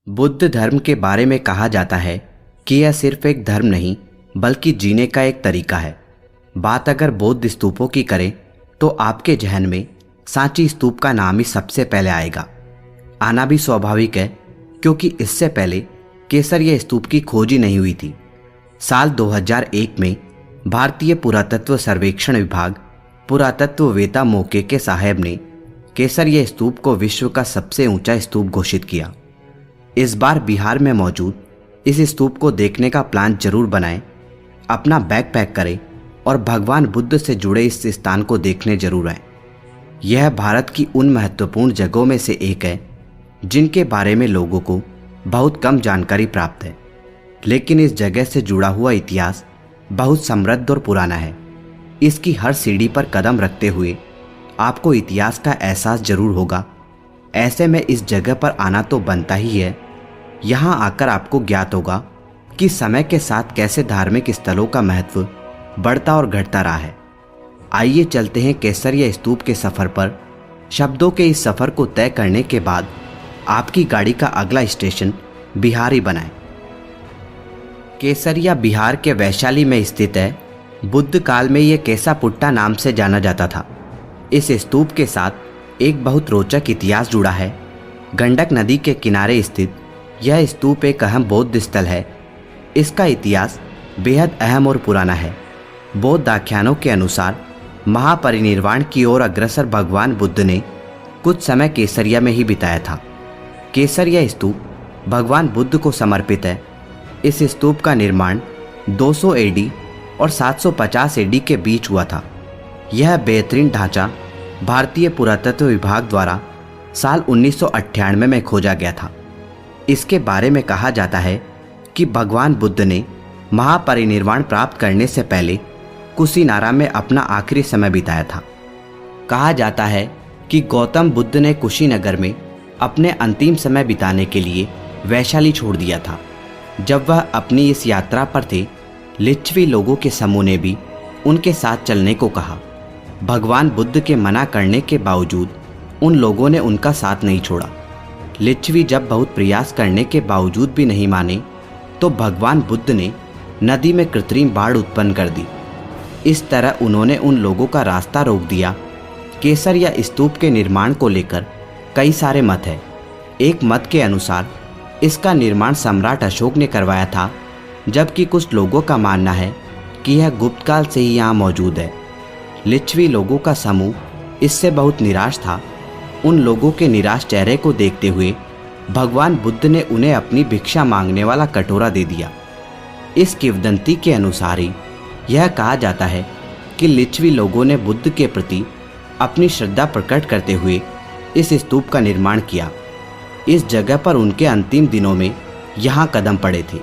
बुद्ध धर्म के बारे में कहा जाता है कि यह सिर्फ एक धर्म नहीं बल्कि जीने का एक तरीका है। बात अगर बौद्ध स्तूपों की करें तो आपके जहन में सांची स्तूप का नाम ही सबसे पहले आएगा। आना भी स्वाभाविक है क्योंकि इससे पहले केसरिया स्तूप की खोज ही नहीं हुई थी। साल 2001 में भारतीय पुरातत्व सर्वेक्षण विभाग पुरातत्ववेत्ता मोके के साहब ने केसरिया स्तूप को विश्व का सबसे ऊंचा स्तूप घोषित किया। इस बार बिहार में मौजूद इस स्तूप को देखने का प्लान जरूर बनाएं, अपना बैग पैक करें और भगवान बुद्ध से जुड़े इस स्थान को देखने जरूर आएं। यह भारत की उन महत्वपूर्ण जगहों में से एक है जिनके बारे में लोगों को बहुत कम जानकारी प्राप्त है, लेकिन इस जगह से जुड़ा हुआ इतिहास बहुत समृद्ध और पुराना है। इसकी हर सीढ़ी पर कदम रखते हुए आपको इतिहास का एहसास जरूर होगा। ऐसे में इस जगह पर आना तो बनता ही है। यहाँ आकर आपको ज्ञात होगा कि समय के साथ कैसे धार्मिक स्थलों का महत्व बढ़ता और घटता रहा है। आइए चलते हैं केसरिया स्तूप के सफर पर। शब्दों के इस सफर को तय करने के बाद आपकी गाड़ी का अगला स्टेशन बिहार ही बनाएं। केसरिया बिहार के वैशाली में स्थित है। बुद्ध काल में यह केसापुट्टा नाम से जाना जाता था। इस स्तूप के साथ एक बहुत रोचक इतिहास जुड़ा है। गंडक नदी के किनारे स्थित यह स्तूप एक अहम बौद्ध स्थल है। इसका इतिहास बेहद अहम और पुराना है। बौद्ध आख्यानों के अनुसार महापरिनिर्वाण की ओर अग्रसर भगवान बुद्ध ने कुछ समय केसरिया में ही बिताया था। केसरिया स्तूप भगवान बुद्ध को समर्पित है। इस स्तूप का निर्माण 200 एडी और 750 एडी के बीच हुआ था। यह बेहतरीन ढांचा भारतीय पुरातत्व विभाग द्वारा साल 1998 में खोजा गया था। इसके बारे में कहा जाता है कि भगवान बुद्ध ने महापरिनिर्वाण प्राप्त करने से पहले कुशीनारा में अपना आखिरी समय बिताया था। कहा जाता है कि गौतम बुद्ध ने कुशीनगर में अपने अंतिम समय बिताने के लिए वैशाली छोड़ दिया था। जब वह अपनी इस यात्रा पर थे, लिच्छवी लोगों के समूह ने भी उनके साथ चलने को कहा। भगवान बुद्ध के मना करने के बावजूद उन लोगों ने उनका साथ नहीं छोड़ा। लिच्छवी जब बहुत प्रयास करने के बावजूद भी नहीं माने तो भगवान बुद्ध ने नदी में कृत्रिम बाढ़ उत्पन्न कर दी। इस तरह उन्होंने उन लोगों का रास्ता रोक दिया। केसरिया स्तूप के निर्माण को लेकर कई सारे मत हैं। एक मत के अनुसार इसका निर्माण सम्राट अशोक ने करवाया था, जबकि कुछ लोगों का मानना है कि यह गुप्त काल से ही यहाँ मौजूद है। लिच्छवी लोगों का समूह इससे बहुत निराश था। उन लोगों के निराश चेहरे को देखते हुए भगवान बुद्ध ने उन्हें अपनी भिक्षा मांगने वाला कटोरा दे दिया। इस किंवदंती के अनुसार ही यह कहा जाता है कि लिच्छवी लोगों ने बुद्ध के प्रति अपनी श्रद्धा प्रकट करते हुए इस स्तूप का निर्माण किया। इस जगह पर उनके अंतिम दिनों में यहाँ कदम पड़े थे।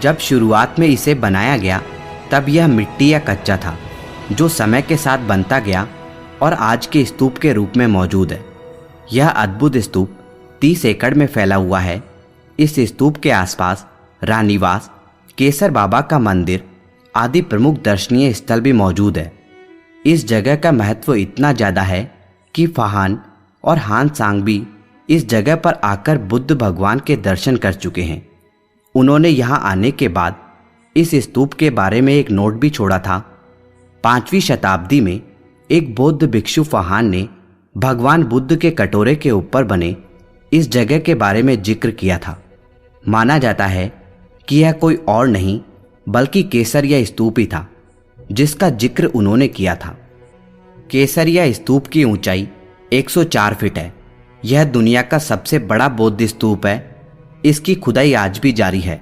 जब शुरुआत में इसे बनाया गया तब यह मिट्टी या कच्चा था, जो समय के साथ बनता गया और आज के स्तूप के रूप में मौजूद है। यह अद्भुत स्तूप 30 एकड़ में फैला हुआ है। इस स्तूप के आसपास रानीवास, केसर बाबा का मंदिर आदि प्रमुख दर्शनीय स्थल भी मौजूद है। इस जगह का महत्व इतना ज़्यादा है कि फाहान और हान सांग भी इस जगह पर आकर बुद्ध भगवान के दर्शन कर चुके हैं। उन्होंने यहाँ आने के बाद इस स्तूप के बारे में एक नोट भी छोड़ा था। 5वीं शताब्दी में एक बौद्ध भिक्षु फाहान ने भगवान बुद्ध के कटोरे के ऊपर बने इस जगह के बारे में जिक्र किया था। माना जाता है कि यह कोई और नहीं बल्कि केसरिया स्तूप ही था जिसका जिक्र उन्होंने किया था। केसरिया स्तूप की ऊंचाई 104 फीट है। यह दुनिया का सबसे बड़ा बौद्ध स्तूप है। इसकी खुदाई आज भी जारी है।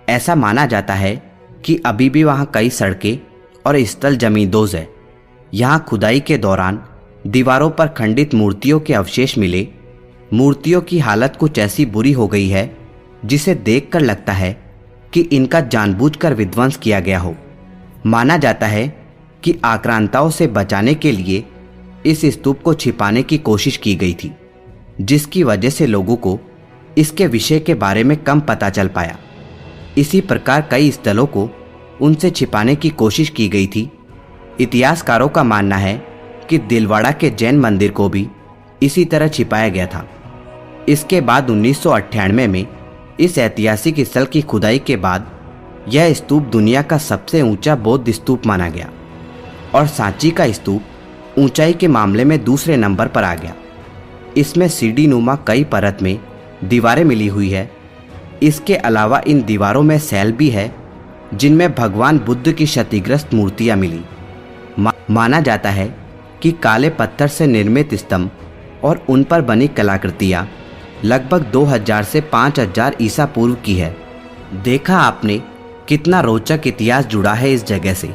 ऐसा माना जाता है कि अभी भी वहाँ कई सड़कें और स्थल जमींदोज है। यहाँ खुदाई के दौरान दीवारों पर खंडित मूर्तियों के अवशेष मिले। मूर्तियों की हालत कुछ ऐसी बुरी हो गई है जिसे देखकर लगता है कि इनका जानबूझकर विध्वंस किया गया हो। माना जाता है कि आक्रांताओं से बचाने के लिए इस स्तूप को छिपाने की कोशिश की गई थी, जिसकी वजह से लोगों को इसके विषय के बारे में कम पता चल पाया। इसी प्रकार कई स्थलों को उनसे छिपाने की कोशिश की गई थी। इतिहासकारों का मानना है कि दिलवाड़ा के जैन मंदिर को भी इसी तरह छिपाया गया था। इसके बाद 1998 में इस ऐतिहासिक स्थल की खुदाई के बाद यह स्तूप दुनिया का सबसे ऊंचा बौद्ध स्तूप माना गया और सांची का स्तूप ऊंचाई के मामले में दूसरे नंबर पर आ गया। इसमें सीढ़ी नुमा कई परत में दीवारें मिली हुई है। इसके अलावा इन दीवारों में सेल भी है जिनमें भगवान बुद्ध की क्षतिग्रस्त मूर्तियां मिली। माना जाता है कि काले पत्थर से निर्मित स्तंभ और उन पर बनी कलाकृतियां लगभग 2000 से 5000 ईसा पूर्व की है। देखा आपने कितना रोचक इतिहास जुड़ा है इस जगह से।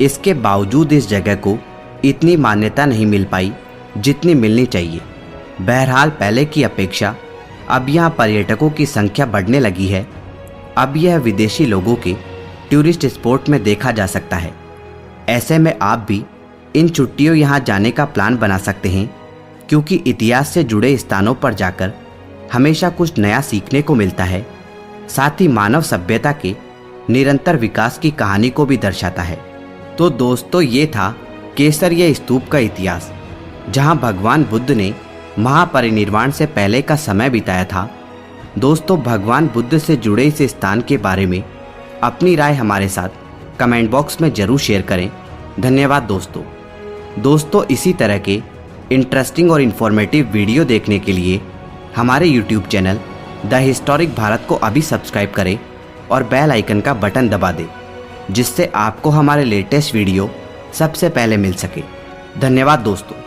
इसके बावजूद इस जगह को इतनी मान्यता नहीं मिल पाई जितनी मिलनी चाहिए। बहरहाल पहले की अपेक्षा अब यहाँ पर्यटकों की संख्या बढ़ने लगी है। अब यह विदेशी लोगों के टूरिस्ट स्पॉट में देखा जा सकता है। ऐसे में आप भी इन छुट्टियों यहाँ जाने का प्लान बना सकते हैं, क्योंकि इतिहास से जुड़े स्थानों पर जाकर हमेशा कुछ नया सीखने को मिलता है। साथ ही मानव सभ्यता के निरंतर विकास की कहानी को भी दर्शाता है। तो दोस्तों, ये था केसरिया स्तूप का इतिहास, जहाँ भगवान बुद्ध ने महापरिनिर्वाण से पहले का समय बिताया था। दोस्तों, भगवान बुद्ध से जुड़े इस स्थान के बारे में अपनी राय हमारे साथ कमेंट बॉक्स में ज़रूर शेयर करें। धन्यवाद दोस्तों, इसी तरह के इंटरेस्टिंग और इन्फॉर्मेटिव वीडियो देखने के लिए हमारे YouTube channel the historic Bharat को अभी सब्सक्राइब करें और बेल आइकन का बटन दबा दें, जिससे आपको हमारे लेटेस्ट वीडियो सबसे पहले मिल सके। धन्यवाद दोस्तों।